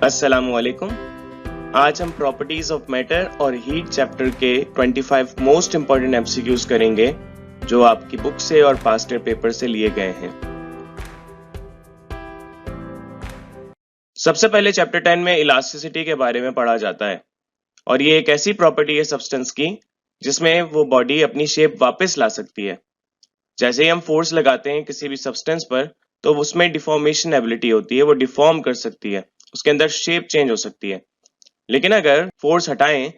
अस्सलामुअलैकुम। आज हम प्रॉपर्टीज ऑफ मैटर और हीट चैप्टर के 25 मोस्ट इंपॉर्टेंट एमसीक्यूज करेंगे जो आपकी बुक से और पास्ट ईयर पेपर से लिए गए हैं। सबसे पहले चैप्टर 10 में इलास्टिसिटी के बारे में पढ़ा जाता है और ये एक ऐसी प्रॉपर्टी है सब्सटेंस की जिसमें वो बॉडी अपनी शेप वापस ला सकती है। जैसे ही हम फोर्स लगाते हैं किसी भी सब्सटेंस पर तो उसमें डिफॉर्मेशन एबिलिटी होती है, वो डिफॉर्म कर सकती है, उसके अंदर शेप चेंज हो सकती है। लेकिन अगर फोर्स हटाएं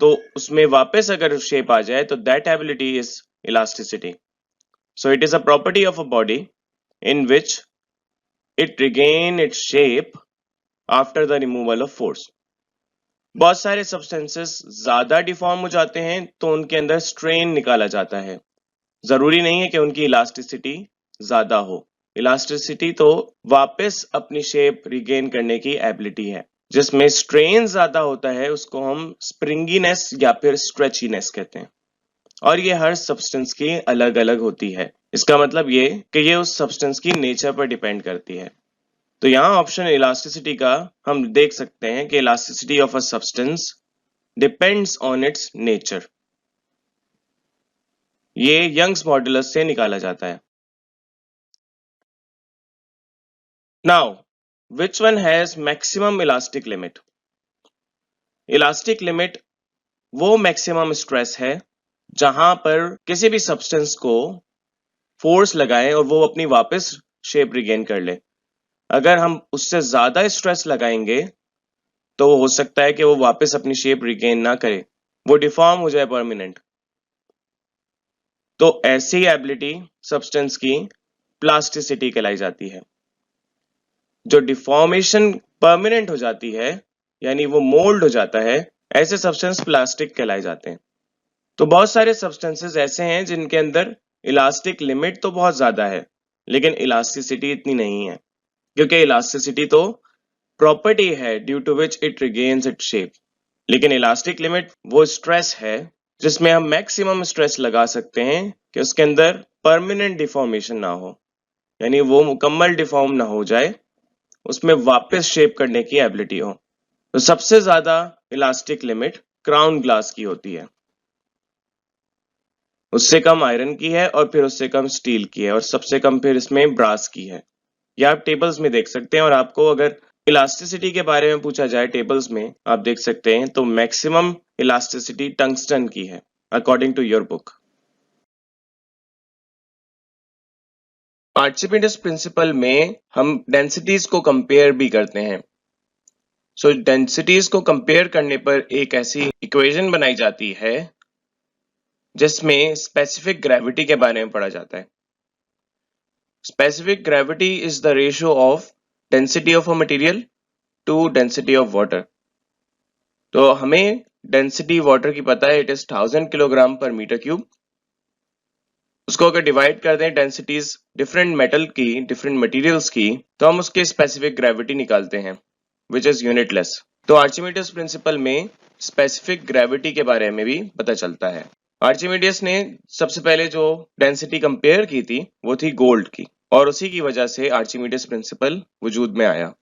तो उसमें वापस अगर शेप आ जाए तो that ability is elasticity. So it is a property of a body in which it regain its shape after the removal of force. बहुत सारे सब्सटेंसेस ज्यादा डिफॉर्म हो जाते हैं तो उनके अंदर स्ट्रेन निकाला जाता है। जरूरी नहीं है कि उनकी इलास्टिसिटी ज्यादा हो। इलास्टिसिटी तो वापस अपनी शेप रिगेन करने की एबिलिटी है। जिसमें स्ट्रेन ज्यादा होता है उसको हम स्प्रिंगीनेस या फिर स्ट्रेचीनेस कहते हैं और ये हर सब्सटेंस की अलग अलग होती है। इसका मतलब ये कि ये उस सब्सटेंस की नेचर पर डिपेंड करती है। तो यहाँ ऑप्शन इलास्टिसिटी का हम देख सकते हैं कि elasticity of a substance depends on it's nature. ये यंग्स मॉडुलस से निकाला जाता है। Now which one has maximum elastic limit? Elastic limit वो मैक्सिमम स्ट्रेस है जहां पर किसी भी सब्सटेंस को फोर्स लगाएं और वो अपनी वापस शेप रिगेन कर ले। अगर हम उससे ज्यादा स्ट्रेस लगाएंगे तो हो सकता है कि वो वापस अपनी शेप रिगेन ना करे, वो डिफॉर्म हो जाए परमानेंट। तो ऐसी एबिलिटी सब्सटेंस की प्लास्टिसिटी कहलाई जाती है। जो डिफॉर्मेशन परमानेंट हो जाती है यानी वो मोल्ड हो जाता है, ऐसे सब्सटेंस प्लास्टिक कहलाए जाते हैं। तो बहुत सारे सब्सटेंसेस ऐसे हैं जिनके अंदर इलास्टिक लिमिट तो बहुत ज्यादा है लेकिन इलास्टिसिटी इतनी नहीं है, क्योंकि इलास्टिसिटी तो प्रॉपर्टी है due to which it regains its shape. लेकिन इलास्टिक लिमिट वो स्ट्रेस है जिसमें हम मैक्सिमम स्ट्रेस लगा सकते हैं कि उसके अंदर परमानेंट डिफॉर्मेशन ना हो, यानी वो मुकम्मल डिफॉर्म ना हो जाए, उसमें वापस शेप करने की एबिलिटी हो। तो सबसे ज्यादा इलास्टिक लिमिट क्राउन ग्लास की होती है, उससे कम आयरन की है और फिर उससे कम स्टील की है और सबसे कम फिर इसमें ब्रास की है। यह आप टेबल्स में देख सकते हैं। और आपको अगर इलास्टिसिटी के बारे में पूछा जाए टेबल्स में आप देख सकते हैं तो मैक्सिमम इलास्टिसिटी टंगस्टन की है according to your book. Archimedes principle में हम डेंसिटीज को कंपेयर भी करते हैं। सो डेंसिटीज को कंपेयर करने पर एक ऐसी इक्वेशन बनाई जाती है जिसमें स्पेसिफिक ग्रेविटी के बारे में पढ़ा जाता है। Specific gravity is the ratio of density of a material to density of water. तो हमें डेंसिटी वाटर की पता है, इट इज 1000 किलोग्राम पर मीटर क्यूब। उसको अगर डिवाइड कर दें डेंसिटीज डिफरेंट मेटल की, डिफरेंट मटेरियल्स की, तो हम उसके स्पेसिफिक ग्रेविटी निकालते हैं विच इज यूनिटलेस। तो आर्चिमिडीज प्रिंसिपल में स्पेसिफिक ग्रेविटी के बारे में भी पता चलता है। आर्चिमिडीज ने सबसे पहले जो डेंसिटी कंपेयर की थी वो थी गोल्ड की और उसी की वजह से आर्चिमिडीज प्रिंसिपल वजूद में आया।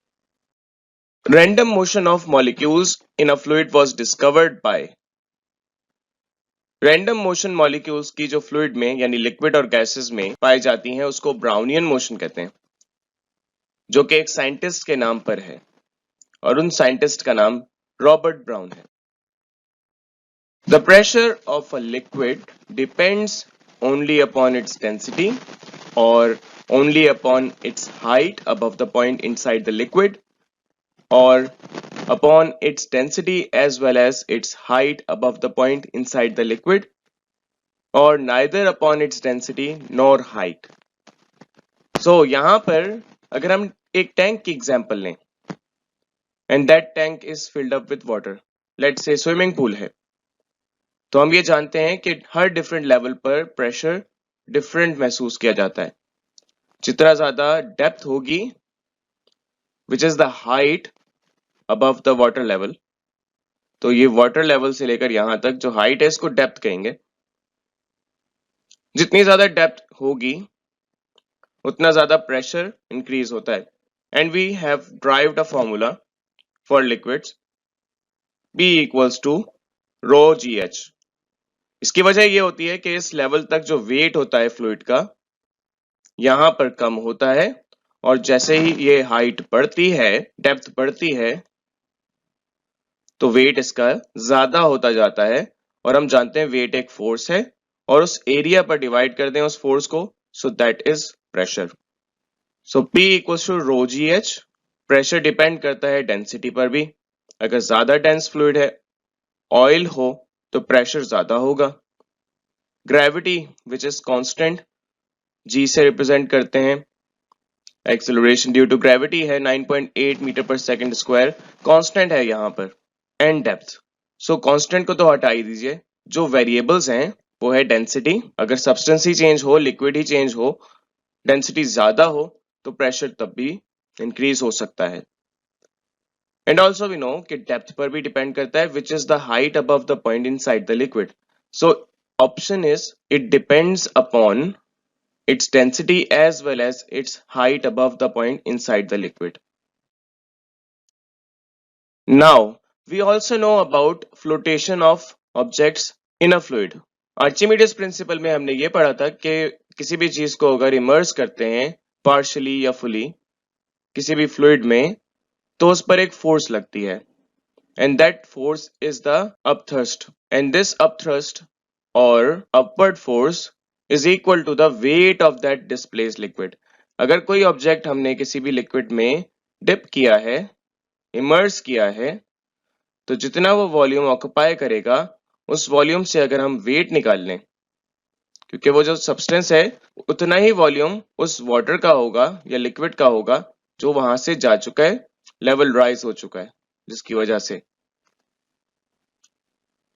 Random motion of molecules in a fluid was discovered by. Random motion molecules की जो फ्लूइड में यानी लिक्विड और गैसेस में पाई जाती हैं उसको ब्राउनियन मोशन कहते हैं, जो कि एक साइंटिस्ट के नाम पर है और उन साइंटिस्ट का नाम रॉबर्ट ब्राउन है। The pressure of a liquid depends only upon its density or only upon its height above the point inside the liquid or upon its density as well as its height above the point inside the liquid or neither upon its density nor height. So यहाँ पर अगर हम एक tank की example लें and that tank is filled up with water, let's say swimming pool है, तो हम ये जानते हैं कि हर डिफरेंट लेवल पर प्रेशर डिफरेंट महसूस किया जाता है। जितना ज्यादा डेप्थ होगी विच is the height above the water level, तो ये वाटर लेवल से लेकर यहां तक जो हाइट है इसको डेप्थ कहेंगे। जितनी ज्यादा डेप्थ होगी उतना ज्यादा प्रेशर इंक्रीज होता है। And we have derived a formula for liquids P equals to rho GH। इसकी वजह ये होती है कि इस लेवल तक जो वेट होता है फ्लूइड का यहां पर कम होता है, और जैसे ही ये हाइट बढ़ती है, डेप्थ बढ़ती है, तो वेट इसका ज्यादा होता जाता है। और हम जानते हैं वेट एक फोर्स है, और उस एरिया पर डिवाइड कर दें उस फोर्स को, so that is pressure. So P equals to rho g h. Pressure depend करता है डेंसिटी पर भी। अगर ज्यादा डेंस फ्लूइड है, ऑयल हो, तो प्रेशर ज्यादा होगा। Gravity which is constant, G से रिप्रेजेंट करते हैं। एक्सेलरेशन ड्यू टू ग्रेविटी है 9.8 मीटर पर सेकंड स्क्वायर, कांस्टेंट है यहाँ पर। एंड डेप्थ, सो कांस्टेंट को तो हटा ही दीजिए, जो वेरिएबल्स हैं वो है डेंसिटी। अगर सब्सटेंस ही चेंज हो, लिक्विड ही चेंज हो, डेंसिटी ज्यादा हो, तो प्रेशर तब भी इंक्रीज हो सकता है। एंड ऑल्सो वी नो कि डेप्थ पर भी डिपेंड करता है, विच is the height above the point inside the liquid. So option is it depends upon its density as well as its height above the point inside the liquid. Now, we also know about flotation of objects in a fluid. Archimedes principle में हमने ये पढ़ा था कि किसी भी चीज को अगर इमर्स करते हैं पार्शली या फुली किसी भी फ्लूइड में, तो उस पर एक फोर्स लगती है, and that force is the upthrust. And this upthrust और upward force is equal to the weight of that displaced liquid. अगर कोई ऑब्जेक्ट हमने किसी भी लिक्विड में डिप किया है, इमर्स किया है, तो जितना वो वॉल्यूम ऑक्युपाई करेगा, उस वॉल्यूम से अगर हम वेट निकाल लें, क्योंकि वो जो सब्सटेंस है उतना ही वॉल्यूम उस वाटर का होगा या लिक्विड का होगा जो वहां से जा चुका है, लेवल राइज हो चुका है, जिसकी वजह से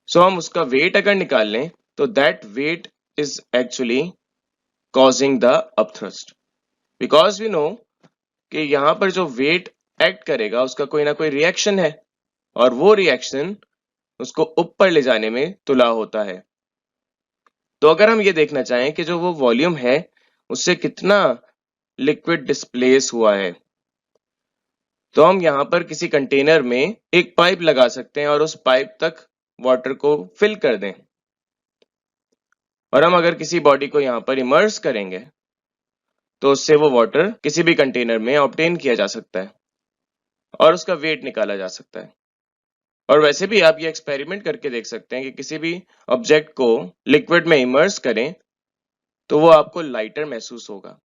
हम उसका वेट अगर निकाल लें, तो that weight is actually causing the upthrust, because we know कि यहां पर जो वेट एक्ट करेगा उसका कोई ना कोई रिएक्शन है, और वो रिएक्शन उसको ऊपर ले जाने में तुला होता है। तो अगर हम ये देखना चाहें कि जो वो वॉल्यूम है उससे कितना लिक्विड डिस्प्लेस हुआ है, तो हम यहाँ पर किसी कंटेनर में एक पाइप लगा सकते हैं और उस पाइप तक वाटर को फिल कर दें, और हम अगर किसी बॉडी को यहाँ पर इमर्स करेंगे, तो उससे वो वाटर किसी भी कंटेनर में ऑब्टेन किया जा सकता है और उसका वेट निकाला जा सकता है। और वैसे भी आप ये एक्सपेरिमेंट करके देख सकते हैं कि किसी भी ऑब्जेक्ट को लिक्विड में इमर्स करें तो वो आपको लाइटर महसूस होगा,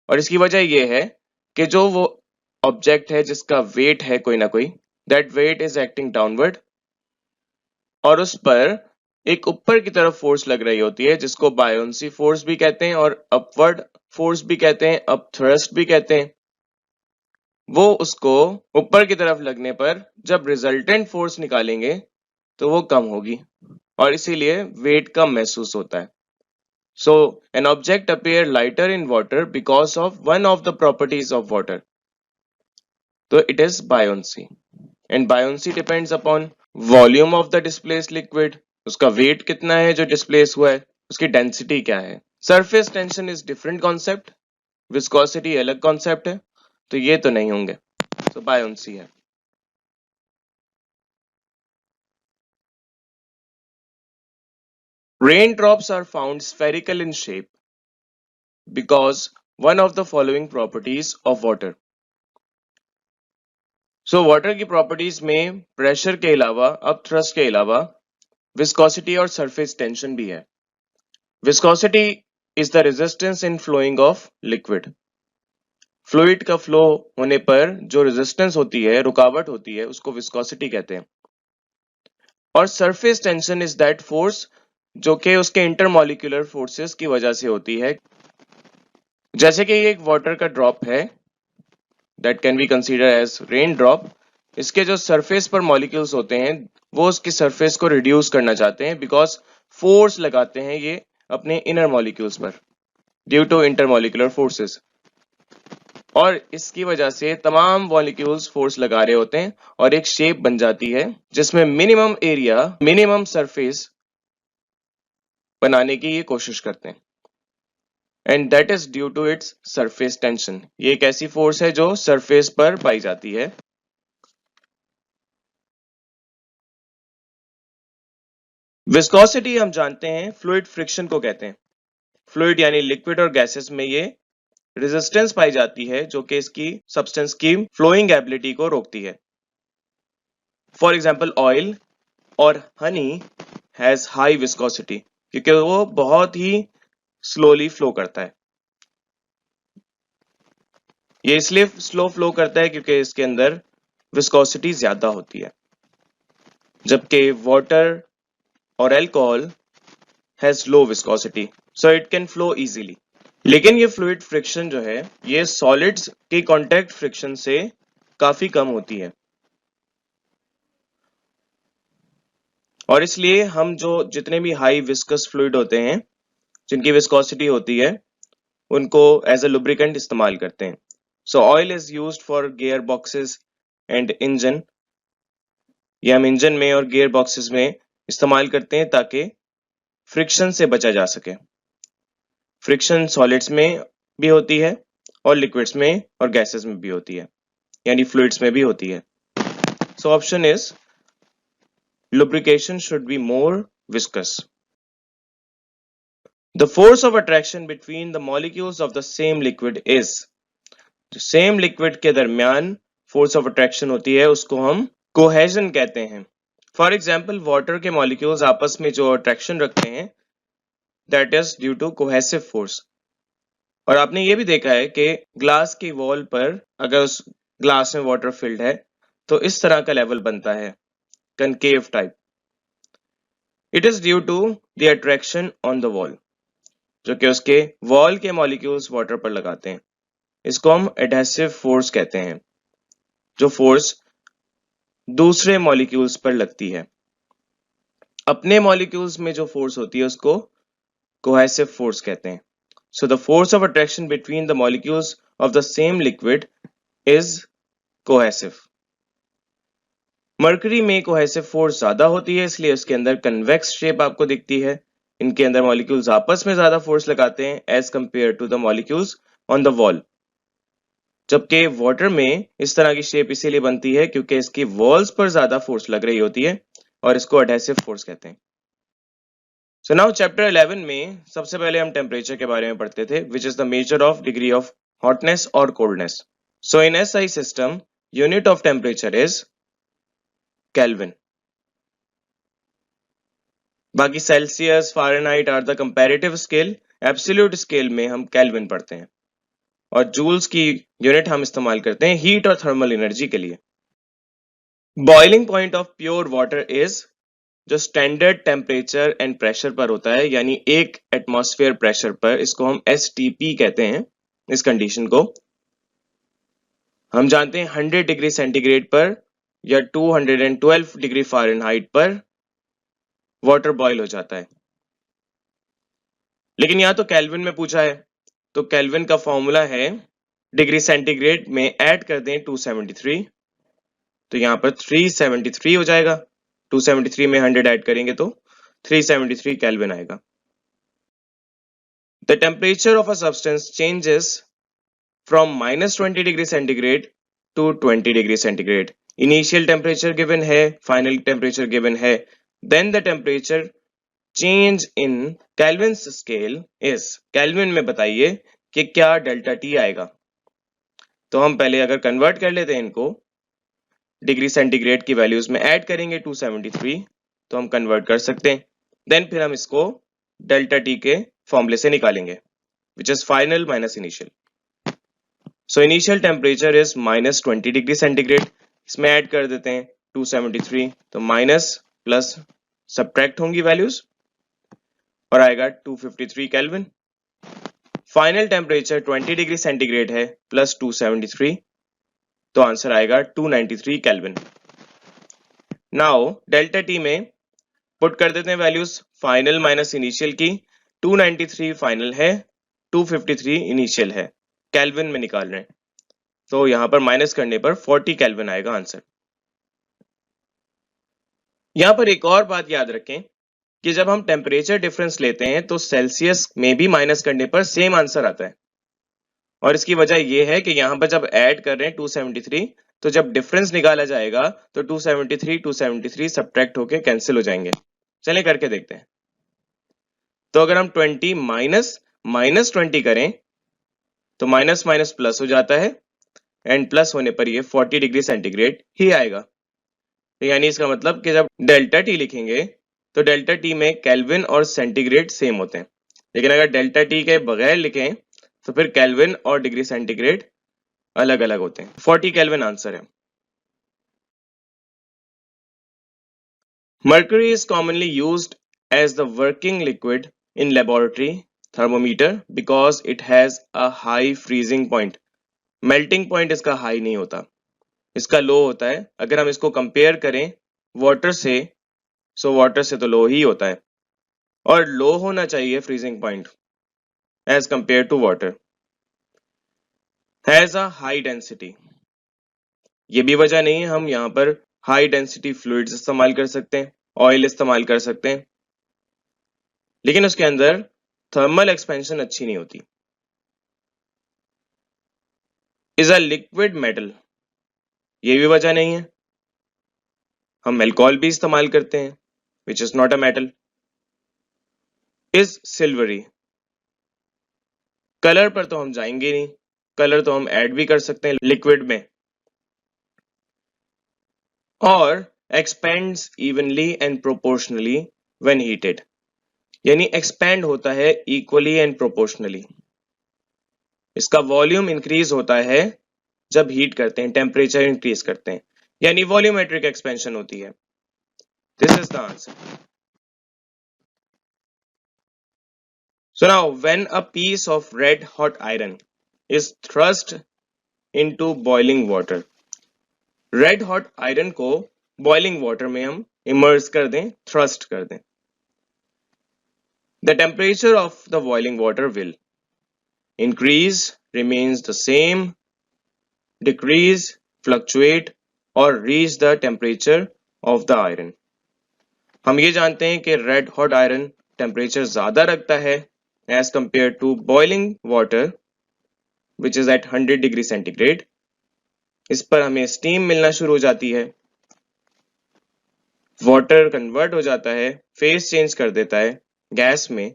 और इसकी वजह ये है कि जो वो ऑब्जेक्ट है जिसका वेट है कोई ना कोई, that weight is acting downward, और उस पर एक ऊपर की तरफ फोर्स लग रही होती है जिसको बायोंसी फोर्स भी कहते हैं और अपवर्ड फोर्स भी कहते हैं, अपथ्रस्ट भी कहते हैं। वो उसको ऊपर की तरफ लगने पर जब रिजल्टेंट फोर्स निकालेंगे तो वो कम होगी, और इसीलिए वेट कम महसूस होता है। So an object appear lighter in water because of one of the properties of water, तो it is buoyancy, and buoyancy depends upon volume of the displaced liquid, उसका वेट कितना है जो डिस्प्लेस हुआ है, उसकी डेंसिटी क्या है। Surface tension is different concept, viscosity अलग कॉन्सेप्ट है, तो ये तो नहीं होंगे, तो बायोंसी है। Raindrops are found spherical in shape because one of the following properties of water. So water की properties में pressure के अलावा, upthrust के अलावा viscosity और surface tension भी है। Viscosity is the resistance in flowing of liquid. Fluid का flow होने पर जो resistance होती है, रुकावट होती है, उसको viscosity कहते हैं। और surface tension is that force जो कि उसके इंटरमोलिकुलर फोर्सेस की वजह से होती है। जैसे कि ये एक वाटर का ड्रॉप है, that can be consider as rain drop. इसके जो सरफेस पर मॉलिक्यूल्स होते हैं वो उसकी सरफेस को रिड्यूस करना चाहते हैं, बिकॉज फोर्स लगाते हैं ये अपने इनर मॉलिक्यूल्स पर ड्यू टू इंटरमोलिकुलर फोर्सेस, और इसकी वजह से तमाम मॉलिक्यूल्स फोर्स लगा रहे होते हैं और एक शेप बन जाती है जिसमें मिनिमम एरिया, मिनिमम सरफेस बनाने की ये कोशिश करते हैं, and that is due to its surface tension. ये एक ऐसी फोर्स है जो सरफेस पर पाई जाती है। विस्कोसिटी हम जानते हैं फ्लूइड फ्रिक्शन को कहते हैं। फ्लूइड यानी लिक्विड और गैसेस में ये रेजिस्टेंस पाई जाती है जो कि इसकी सब्सटेंस की फ्लोइंग एबिलिटी को रोकती है। फॉर एग्जाम्पल ऑयल और हनी हैज हाई विस्कोसिटी क्योंकि वो बहुत ही स्लोली फ्लो करता है। ये इसलिए स्लो फ्लो करता है क्योंकि इसके अंदर विस्कोसिटी ज्यादा होती है, जबकि वाटर और alcohol has low viscosity so it can flow easily. लेकिन ये फ्लूइड फ्रिक्शन जो है ये सॉलिड्स के कांटेक्ट फ्रिक्शन से काफी कम होती है, और इसलिए हम जो जितने भी हाई विस्कस फ्लूइड होते हैं जिनकी विस्कोसिटी होती है उनको एज अ लुब्रिकेंट इस्तेमाल करते हैं। सो oil is used for gear boxes and engine. ये हम इंजन में और गियर बॉक्सेस में इस्तेमाल करते हैं ताकि फ्रिक्शन से बचा जा सके। फ्रिक्शन सॉलिड्स में भी होती है और लिक्विड्स में और गैसेस में भी होती है, यानी फ्लूइड्स में भी होती है। So option is lubrication should be more viscous. The force of attraction between the molecules of the same liquid is, जो सेम लिक्विड के दरमियान फोर्स ऑफ अट्रैक्शन होती है उसको हम कोहेजन कहते हैं। फॉर एग्जाम्पल वाटर के मॉलिक्यूल्स आपस में जो अट्रैक्शन रखते हैं that is due to cohesive force. और आपने ये भी देखा है कि ग्लास की वॉल पर अगर उस ग्लास में वाटर फिल्ड है तो इस तरह का लेवल बनता है, concave type. It is due to the attraction on the wall, जो कि उसके वॉल के मॉलिक्यूल्स वाटर पर लगाते हैं। इसको हम एडहेसिव फोर्स कहते हैं, जो फोर्स दूसरे मॉलिक्यूल्स पर लगती है। अपने मॉलिक्यूल्स में जो फोर्स होती है उसको कोहेसिव फोर्स कहते हैं। So the force of attraction between the molecules of the same liquid is cohesive. Mercury में कोहेसिव फोर्स ज्यादा होती है इसलिए उसके अंदर कन्वेक्स शेप आपको दिखती है। इनके अंदर मॉलिक्यूल्स आपस में ज्यादा फोर्स लगाते हैं as compare to the molecules on the wall, जबकि वाटर में इस तरह की शेप इसीलिए बनती है क्योंकि इसकी वॉल्स पर ज्यादा फोर्स लग रही होती है और इसको एडहेसिव फोर्स कहते हैं। सो नाउ चैप्टर 11 में सबसे पहले हम टेम्परेचर के बारे में पढ़ते थे, which is the measure of degree of hotness और coldness. So in SI system unit of temperature is kelvin. बाकी Celsius, Fahrenheit are the comparative scale. Absolute scale में हम केल्विन पढ़ते हैं और जूल्स की यूनिट हम इस्तेमाल करते हैं हीट और थर्मल एनर्जी के लिए। Boiling point of pure water is, जो स्टैंडर्ड टेम्परेचर एंड प्रेशर पर होता है, यानी 1 एटमॉस्फेयर प्रेशर पर, इसको हम STP कहते हैं। इस कंडीशन को हम जानते हैं 100 डिग्री सेंटीग्रेड पर या 212 डिग्री फ़ारेनहाइट पर वाटर बॉयल हो जाता है। लेकिन यहाँ तो केल्विन में पूछा है, तो केल्विन का फॉर्मूला है डिग्री सेंटीग्रेड में ऐड कर दें 273, तो यहाँ पर 373 हो जाएगा। 273 में 100 ऐड करेंगे तो 373 केल्विन आएगा। The temperature of a substance changes from -20 degree centigrade to 20 degree centigrade. Initial temperature given है, फाइनल टेम्परेचर गिवन है, then the temperature change in kelvin scale is. Kelvin में बताइए कि क्या डेल्टा टी आएगा। तो हम पहले अगर कन्वर्ट कर लेते हैं इनको, डिग्री सेंटीग्रेड की वैल्यूज में ऐड करेंगे 273, तो हम कन्वर्ट कर सकते हैं। देन फिर हम इसको डेल्टा टी के फॉर्मूले से निकालेंगे, which is final minus initial. So initial temperature is -20 degree centigrade, इसमें ऐड कर देते हैं 273, तो माइनस प्लस सब्ट्रैक्ट होंगी वैल्यूज और आएगा 253 kelvin. Final temperature 20 degree centigrade है प्लस 273, तो आंसर आएगा 293 केल्विन। नाउ डेल्टा टी में पुट कर देते हैं वैल्यूज फाइनल माइनस इनिशियल की। 293 फाइनल है, 253 इनिशियल है, केल्विन में निकाल रहे हैं, तो यहां पर माइनस करने पर 40 केल्विन आएगा आंसर। यहां पर एक और बात याद रखें कि जब हम टेम्परेचर डिफरेंस लेते हैं तो सेल्सियस में भी माइनस करने पर सेम आंसर आता है, और इसकी वजह यह है कि यहां पर जब ऐड कर रहे हैं 273, तो जब डिफरेंस निकाला जाएगा तो 273 सब्ट्रैक्ट होके कैंसिल हो जाएंगे, चले करके देखते हैं। तो अगर हम 20 माइनस माइनस 20 करें तो माइनस माइनस प्लस हो जाता है एंड प्लस होने पर ये 40 डिग्री सेंटीग्रेड ही आएगा। तो यानी इसका मतलब कि जब डेल्टा टी लिखेंगे तो डेल्टा टी में केल्विन और सेंटीग्रेड सेम होते हैं, लेकिन अगर डेल्टा टी के बगैर लिखें तो फिर केल्विन और डिग्री सेंटीग्रेड अलग अलग होते हैं। 40 केल्विन आंसर है। Mercury is commonly used as the working liquid in laboratory thermometer because it has a high freezing point. Melting point इसका हाई नहीं होता, इसका लो होता है। अगर हम इसको कंपेयर करें वाटर से, सो वाटर से तो लो ही होता है, और लो होना चाहिए freezing point as compare to water. Has a high density, ये भी वजह नहीं है, हम यहाँ पर हाई डेंसिटी फ्लूइड्स इस्तेमाल कर सकते हैं, ऑयल इस्तेमाल कर सकते हैं, लेकिन उसके अंदर थर्मल एक्सपेंशन अच्छी नहीं होती। इज अ लिक्विड मेटल, ये भी वजह नहीं है, हम एल्कोहल भी इस्तेमाल करते हैं which is not a metal. Is silvery, colour पर तो हम जाएंगे नहीं, कलर तो हम ऐड भी कर सकते हैं लिक्विड में। और expends evenly and proportionally when heated, यानी एक्सपेंड होता है इक्वली एंड प्रोपोर्शनली, इसका वॉल्यूम इंक्रीज होता है जब हीट करते हैं, टेम्परेचर इंक्रीज करते हैं, यानी वॉल्यूमेट्रिक एक्सपेंशन होती है। This is the answer. So now when a piece of red hot iron is thrust into boiling water, red hot iron को boiling water में हम immerse कर दें, thrust कर दें, the temperature of the boiling water will increase, remains the same, decrease, fluctuate or reach the temperature of the iron। हम ये जानते हैं कि रेड हॉट आयरन टेम्परेचर ज्यादा रखता है as compare to boiling water which is at 100 degree centigrade. इस पर हमें स्टीम मिलना शुरू हो जाती है, वाटर कन्वर्ट हो जाता है, फेस चेंज कर देता है गैस में,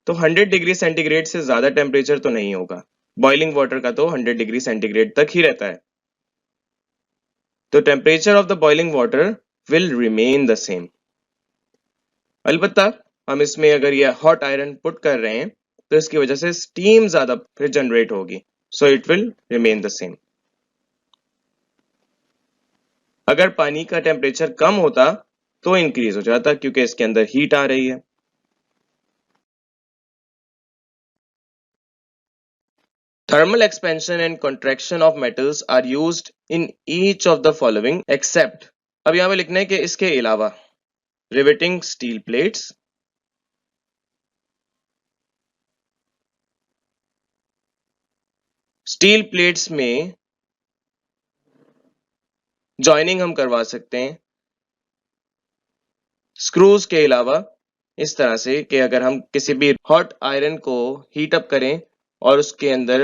तो 100 डिग्री सेंटीग्रेड से ज्यादा टेम्परेचर तो नहीं होगा, बॉइलिंग वाटर का तो 100 डिग्री सेंटीग्रेड तक ही रहता है। तो temperature of the boiling water will remain the same. अलबत्ता हम इसमें अगर ये हॉट आयरन पुट कर रहे हैं तो इसकी वजह से स्टीम ज्यादा फिर जनरेट होगी, so it will remain the same. अगर पानी का टेम्परेचर कम होता तो इंक्रीज हो जाता क्योंकि इसके अंदर हीट आ रही है। Thermal expansion and contraction of metals are used in each of the following except, अब यहां पे लिखना है कि इसके अलावा, riveting steel plates, steel plates में जॉइनिंग हम करवा सकते हैं स्क्रूज के अलावा, इस तरह से कि अगर हम किसी भी हॉट आयरन को हीट अप करें और उसके अंदर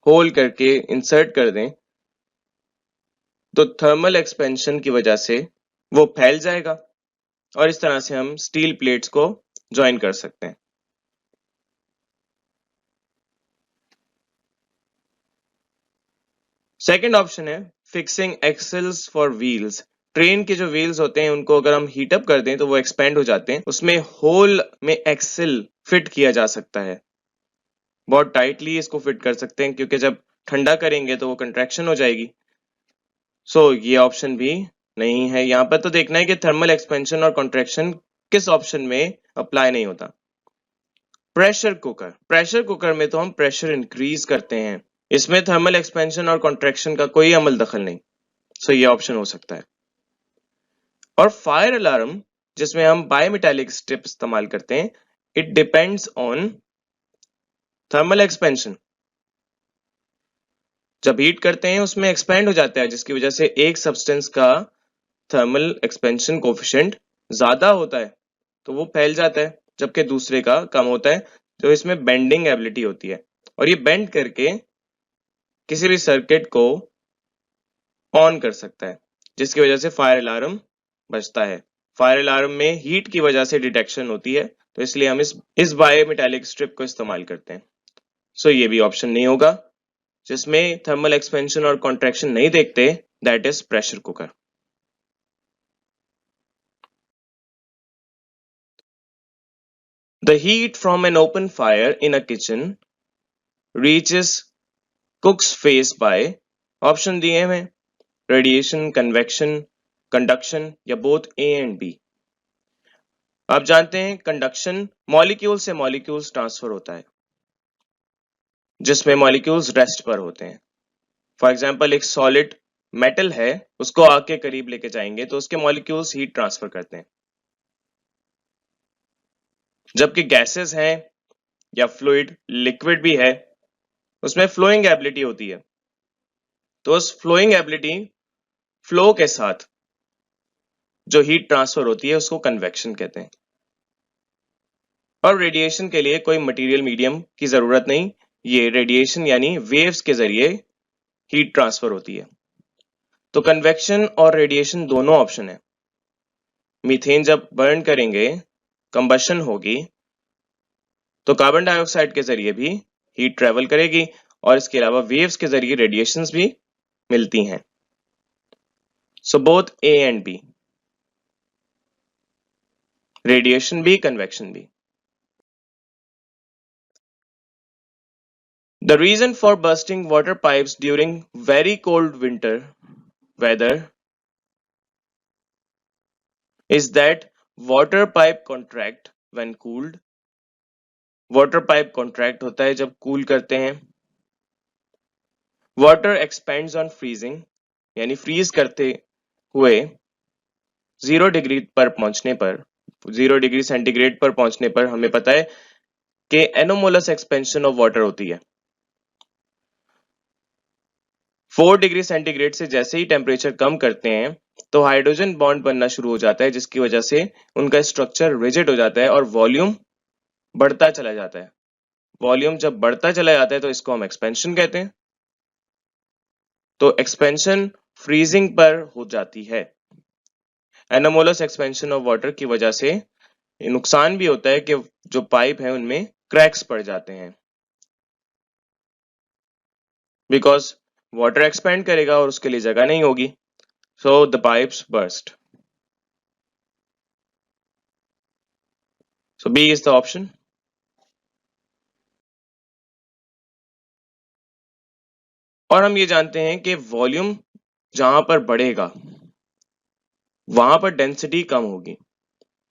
होल करके इंसर्ट कर दें तो थर्मल एक्सपेंशन की वजह से वो फैल जाएगा और इस तरह से हम स्टील प्लेट्स को ज्वाइन कर सकते हैं। सेकंड ऑप्शन है फिक्सिंग एक्सेल्स फॉर व्हील्स। ट्रेन के जो व्हील्स होते हैं उनको अगर हम हीट अप कर दें तो वो एक्सपेंड हो जाते हैं, उसमें होल में एक्सेल फिट किया जा सकता है, बहुत टाइटली इसको फिट कर सकते हैं क्योंकि जब ठंडा करेंगे तो वो कंट्रैक्शन हो जाएगी। सो ये ऑप्शन भी नहीं है। यहां पर तो देखना है कि थर्मल एक्सपेंशन और कॉन्ट्रैक्शन किस ऑप्शन में अप्लाई नहीं होता। प्रेशर कुकर, प्रेशर कुकर में तो हम प्रेशर इंक्रीज करते हैं, इसमें थर्मल एक्सपेंशन और कॉन्ट्रैक्शन का कोई अमल दखल नहीं, सो ये ऑप्शन हो सकता है। और फायर अलार्म जिसमें हम बायोमेटालिक स्ट्रिप इस्तेमाल करते हैं, it depends on thermal expansion. जब हीट करते हैं उसमें एक्सपेंड हो जाता है जिसकी वजह से एक सब्सटेंस का थर्मल एक्सपेंशन कोफिशिएंट ज्यादा होता है तो वो फैल जाता है, जबकि दूसरे का कम होता है, तो इसमें बेंडिंग एबिलिटी होती है और ये बेंड करके किसी भी सर्किट को ऑन कर सकता है जिसकी वजह से फायर अलार्म बजता है। फायर अलार्म में हीट की वजह से डिटेक्शन होती है, तो इसलिए हम इस बायोमेटालिक स्ट्रिप को इस्तेमाल करते हैं। सो ये भी ऑप्शन नहीं होगा। जिसमें थर्मल एक्सपेंशन और कॉन्ट्रैक्शन नहीं देखते, that is pressure cooker. The heat from an open fire in a kitchen reaches cook's face by option दिए हैं रेडिएशन, कन्वेक्शन, कंडक्शन या बोथ ए एंड बी। आप जानते हैं कंडक्शन मॉलिक्यूल से मॉलिक्यूल्स ट्रांसफर होता है, जिसमें मॉलिक्यूल्स रेस्ट पर होते हैं। फॉर एग्जांपल एक सॉलिड मेटल है, उसको आग के करीब लेके जाएंगे तो उसके मॉलिक्यूल्स हीट ट्रांसफर करते हैं। जबकि गैसेस हैं या फ्लूइड, लिक्विड भी है, उसमें फ्लोइंग एबिलिटी होती है, तो उस फ्लोइंग एबिलिटी फ्लो के साथ जो हीट ट्रांसफर होती है उसको कन्वेक्शन कहते हैं। और रेडिएशन के लिए कोई मटेरियल मीडियम की जरूरत नहीं, ये रेडिएशन यानी वेव्स के जरिए हीट ट्रांसफर होती है। तो कन्वेक्शन और रेडिएशन दोनों ऑप्शन है। मीथेन जब बर्न करेंगे, कंबशन होगी, तो कार्बन डाइऑक्साइड के जरिए भी हीट ट्रेवल करेगी और इसके अलावा वेव्स के जरिए रेडिएशंस भी मिलती हैं। So both A and B, radiation भी, कन्वेक्शन भी। The reason for bursting water pipes during very cold winter weather is that water pipe contract when cooled. Water pipe contract होता है जब cool करते हैं। Water expands on freezing, यानी freeze करते हुए 0 डिग्री पर पहुंचने पर, 0 डिग्री सेंटीग्रेड पर पहुंचने पर हमें पता है कि एनोमोलस एक्सपेंशन ऑफ वाटर होती है। 4 डिग्री सेंटीग्रेड से जैसे ही टेम्परेचर कम करते हैं तो हाइड्रोजन बॉन्ड बनना शुरू हो जाता है, जिसकी वजह से उनका स्ट्रक्चर रिजिड हो जाता है और वॉल्यूम बढ़ता चला जाता है। वॉल्यूम जब बढ़ता चला जाता है तो इसको हम एक्सपेंशन कहते हैं। तो एक्सपेंशन फ्रीजिंग पर हो जाती है। एनोमोलस एक्सपेंशन ऑफ वाटर की वजह से नुकसान भी होता है कि जो पाइप है उनमें क्रैक्स पड़ जाते हैं, बिकॉज वाटर एक्सपेंड करेगा और उसके लिए जगह नहीं होगी। So the pipes burst. So B is the option. और हम ये जानते हैं कि वॉल्यूम जहां पर बढ़ेगा वहां पर डेंसिटी कम होगी,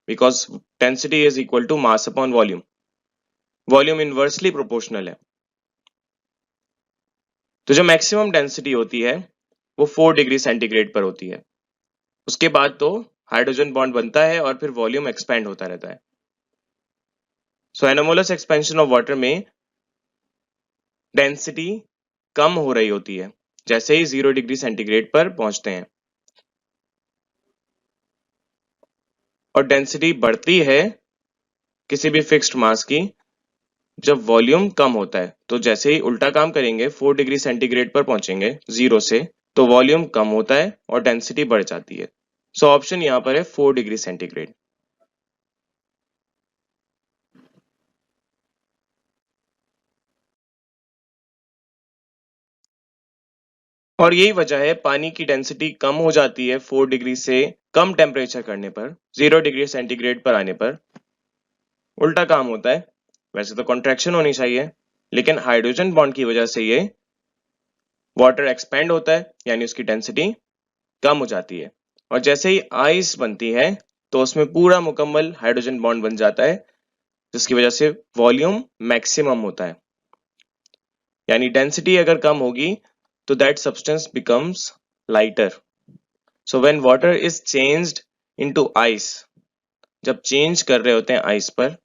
because density is equal to mass upon volume. Volume inversely proportional है। तो जो मैक्सिमम डेंसिटी होती है वो 4 डिग्री सेंटीग्रेड पर होती है। उसके बाद तो हाइड्रोजन बॉन्ड बनता है और फिर वॉल्यूम एक्सपेंड होता रहता है। सो एनोमोलस एक्सपेंशन ऑफ वाटर में डेंसिटी कम हो रही होती है जैसे ही 0 डिग्री सेंटीग्रेड पर पहुंचते हैं, और डेंसिटी बढ़ती है किसी भी फिक्स्ड मास की जब वॉल्यूम कम होता है। तो जैसे ही उल्टा काम करेंगे, 4 डिग्री सेंटीग्रेड पर पहुंचेंगे जीरो से, तो वॉल्यूम कम होता है और डेंसिटी बढ़ जाती है। सो ऑप्शन यहां पर है 4 डिग्री सेंटीग्रेड। और यही वजह है पानी की डेंसिटी कम हो जाती है 4 डिग्री से कम टेम्परेचर करने पर, 0 डिग्री सेंटीग्रेड पर आने पर उल्टा काम होता है। वैसे तो कॉन्ट्रैक्शन होनी चाहिए, लेकिन हाइड्रोजन बॉन्ड की वजह से ये वाटर एक्सपेंड होता है, यानी उसकी डेंसिटी कम हो जाती है। और जैसे ही आइस बनती है तो उसमें पूरा मुकम्मल हाइड्रोजन बॉन्ड बन जाता है, जिसकी वजह से वॉल्यूम मैक्सिमम होता है। यानी डेंसिटी अगर कम होगी तो that substance becomes lighter. So when water is changed into ice, जब चेंज कर रहे होते हैं आइस पर,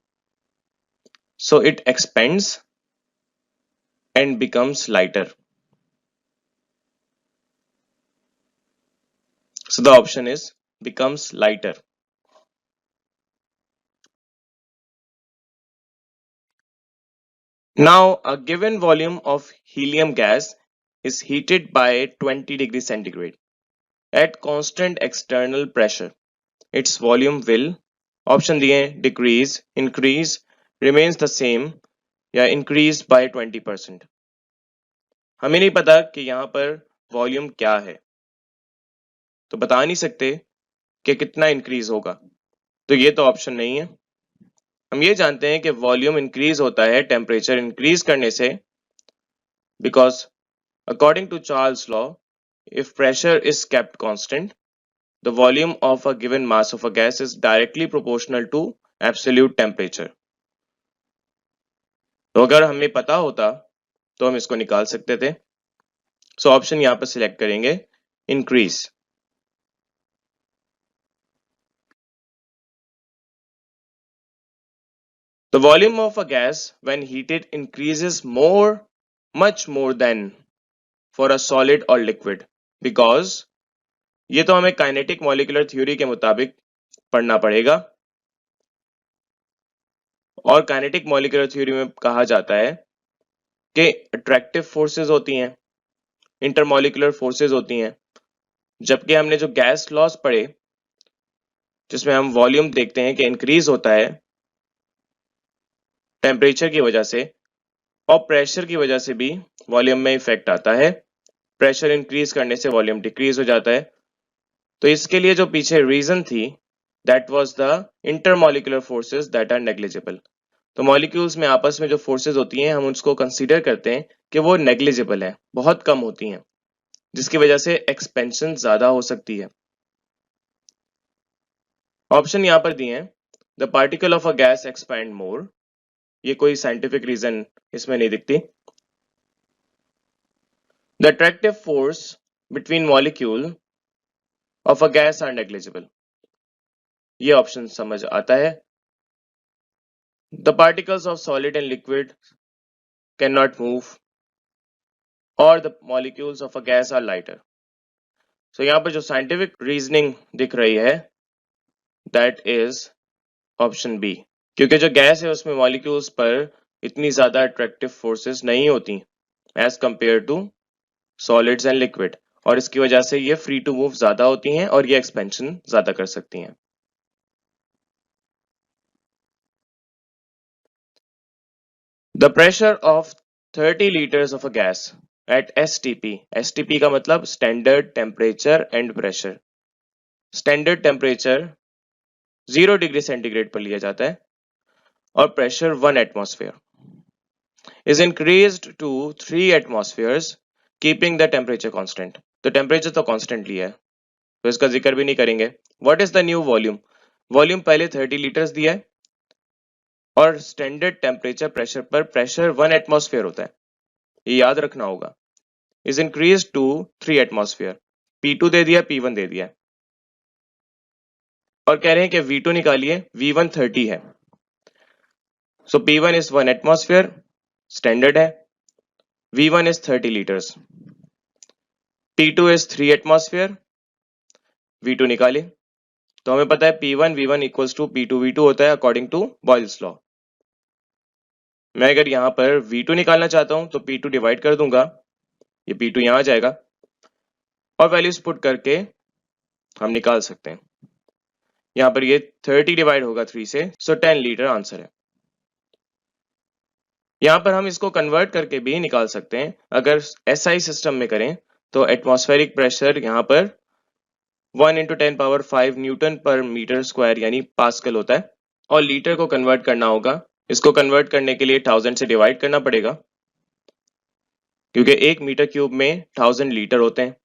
so it expends and becomes lighter. So the option is becomes lighter. Now a given volume of helium gas is heated by 20 degrees centigrade at constant external pressure. its volume will, option दिए हैं decrease, increase, remains the same या increase by 20%। हमें नहीं पता कि यहाँ पर volume क्या है, तो बता नहीं सकते कि कितना इंक्रीज होगा, तो ये तो ऑप्शन नहीं है। हम ये जानते हैं कि वॉल्यूम इंक्रीज होता है टेम्परेचर इंक्रीज करने से, because according to Charles law, if pressure is kept constant, the volume of a given mass of a gas is directly proportional to absolute temperature। तो अगर हमें पता होता तो हम इसको निकाल सकते थे। सो ऑप्शन यहां पर सिलेक्ट करेंगे increase. The volume of a gas when heated increases much more than for a solid or liquid, because ये तो हमें काइनेटिक मॉलिक्यूलर थ्योरी के मुताबिक पढ़ना पड़ेगा, और काइनेटिक मॉलिक्यूलर थ्योरी में कहा जाता है कि अट्रैक्टिव फोर्सेस होती हैं, इंटरमॉलिक्यूलर फोर्सेस होती हैं, जबकि हमने जो गैस लॉस पढ़े जिसमें हम वॉल्यूम देखते हैं कि इंक्रीज होता है टेम्परेचर की वजह से, और प्रेशर की वजह से भी वॉल्यूम में इफेक्ट आता है। प्रेशर इंक्रीज करने से वॉल्यूम डिक्रीज हो जाता है। तो इसके लिए जो पीछे रीजन थी, that was the intermolecular forces that are negligible. तो मॉलिक्यूल्स में आपस में जो फोर्सेस होती हैं हम उसको कंसीडर करते हैं कि वो नेग्लिजिबल है, बहुत कम होती हैं, जिसकी वजह से एक्सपेंशन ज्यादा हो सकती है। ऑप्शन यहां पर दिए हैं, the particle of a gas expand more, ये कोई साइंटिफिक रीजन इसमें नहीं दिखती। The attractive force between molecule of a gas are negligible, ये ऑप्शन समझ आता है। The particles of solid and liquid can not move, और the molecules of a gas are lighter. So यहाँ पर जो साइंटिफिक रीजनिंग दिख रही है दैट इज ऑप्शन बी, क्योंकि जो गैस है उसमें मॉलिक्यूल्स पर इतनी ज्यादा अट्रैक्टिव फोर्सेस नहीं होती as compare to solids and liquid, और इसकी वजह से ये फ्री टू मूव ज्यादा होती हैं और ये एक्सपेंशन ज्यादा कर सकती हैं। The pressure of 30 liters of a gas at STP, STP का मतलब standard temperature and pressure. Standard temperature 0 degree centigrade पर लिया जाता है और pressure 1 atmosphere is increased to 3 atmospheres keeping the temperature constant. तो टेम्परेचर तो कांस्टेंट लिया है तो इसका जिक्र भी नहीं करेंगे। What is the new volume? Volume पहले 30 लीटर्स दिया है और स्टैंडर्ड टेम्परेचर प्रेशर पर प्रेशर 1 एटमॉस्फेयर होता है, ये याद रखना होगा। Is increase to 3 atmosphere, P2 दे दिया, P1 दे दिया, और कह रहे हैं कि V2 निकालिए, V1 30 है। सो P1 इज 1 एटमॉस्फेयर, स्टैंडर्ड है, V1 is 30 litres, P2 is 3 atmosphere, V2 निकाले तो हमें पता है P1 V1 equals to P2 V2 होता है अकॉर्डिंग टू बॉयल्स लॉ। मैं अगर यहाँ पर V2 निकालना चाहता हूं तो P2 डिवाइड कर दूंगा, ये P2 यहाँ आ जाएगा और वैल्यूज पुट करके हम निकाल सकते हैं। यहाँ पर ये 30 डिवाइड होगा 3 से, सो 10 लीटर आंसर है। यहाँ पर हम इसको कन्वर्ट करके भी निकाल सकते हैं। अगर SI सिस्टम में करें तो एटमॉस्फेरिक प्रेशर यहाँ पर 1 × 10⁵ न्यूटन पर मीटर स्क्वायर यानी पास्कल होता है, और लीटर को कन्वर्ट करना होगा। इसको कन्वर्ट करने के लिए 1000 से डिवाइड करना पड़ेगा, क्योंकि 1 मीटर क्यूब में 1000 लीटर होते हैं।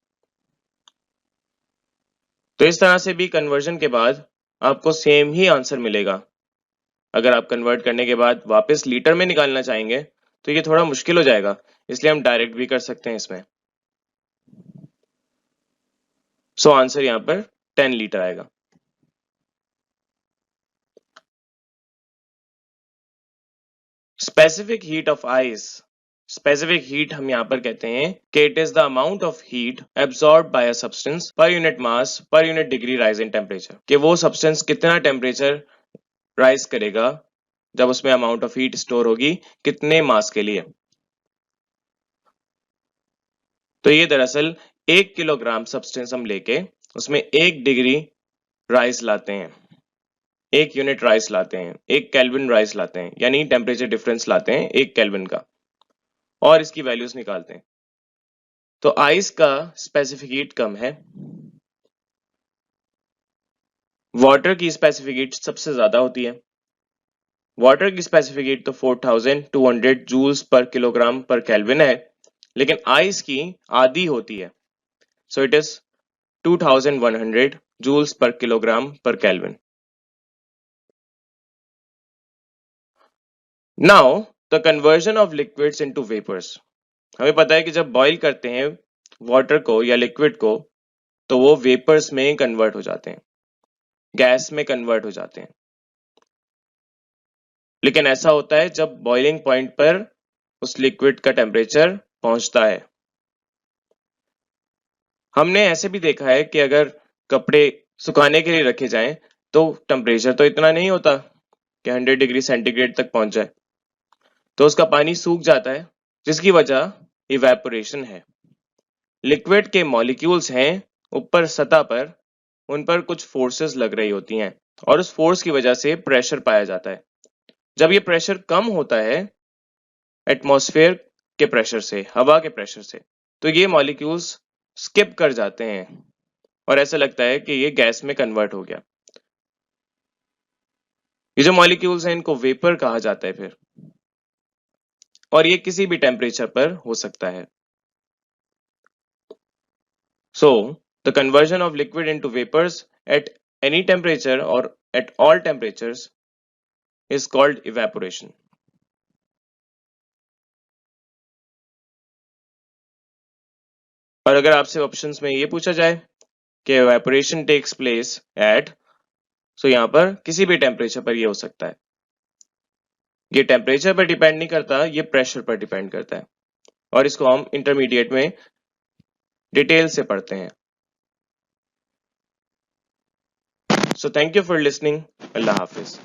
तो इस तरह से भी कन्वर्जन के बाद आपको सेम ही आंसर मिलेगा। अगर आप कन्वर्ट करने के बाद वापस लीटर में निकालना चाहेंगे तो ये थोड़ा मुश्किल हो जाएगा, इसलिए हम डायरेक्ट भी कर सकते हैं इसमें। सो आंसर यहाँ पर 10 लीटर आएगा। Specific heat of ice, specific heat हम यहाँ पर कहते हैं कि it is the amount of heat absorb by a substance per unit mass per unit degree rise in temperature, कि वो सब्सटेंस कितना टेम्परेचर राइज करेगा जब उसमें अमाउंट ऑफ हीट स्टोर होगी, कितने मास के लिए। तो ये दरअसल 1 किलोग्राम सब्सटेंस हम लेके उसमें 1 डिग्री राइज लाते हैं, 1 यूनिट राइज लाते हैं, 1 केल्विन राइज लाते हैं, यानी टेम्परेचर डिफरेंस लाते हैं 1 केल्विन का, और इसकी वैल्यूज निकालते हैं। तो आइस का स्पेसिफिक हीट कम है, वाटर की स्पेसिफिक हीट सबसे ज्यादा होती है। वाटर की स्पेसिफिक हीट तो 4200 joules per kilogram per kelvin है, लेकिन आइस की आधी होती है, so it is 2100 joules per kilogram per kelvin. Now the conversion of liquids into vapours. हमें पता है कि जब बॉईल करते हैं वाटर को या लिक्विड को, तो वो वेपर्स में कन्वर्ट हो जाते हैं, गैस में कन्वर्ट हो जाते हैं। लेकिन ऐसा होता है जब बॉइलिंग पॉइंट पर उस लिक्विड का टेम्परेचर पहुंचता है। हमने ऐसे भी देखा है कि अगर कपड़े सुखाने के लिए रखे जाएं तो टेम्परेचर तो इतना नहीं होता कि 100 डिग्री सेंटीग्रेड तक पहुंच जाए, तो उसका पानी सूख जाता है, जिसकी वजह इवेपोरेशन है। लिक्विड के मॉलिक्यूल्स हैं ऊपर सतह पर, उन पर कुछ फोर्सेस लग रही होती हैं और उस फोर्स की वजह से प्रेशर पाया जाता है। जब ये प्रेशर कम होता है एटमॉस्फेयर के प्रेशर से, हवा के प्रेशर से, तो ये मॉलिक्यूल्स स्किप कर जाते हैं और ऐसा लगता है कि ये गैस में कन्वर्ट हो गया। ये जो मॉलिक्यूल्स हैं इनको वेपर कहा जाता है फिर, और ये किसी भी टेम्परेचर पर हो सकता है। So the conversion of liquid into vapours at any temperature और at all temperatures is called evaporation. और अगर आपसे ऑप्शंस में ये पूछा जाए कि evaporation takes place at, so यहाँ पर किसी भी टेम्परेचर पर ये हो सकता है। ये टेम्परेचर पर डिपेंड नहीं करता, ये प्रेशर पर डिपेंड करता है, और इसको हम इंटरमीडिएट में डिटेल से पढ़ते हैं। So thank you for listening. Allah Hafiz.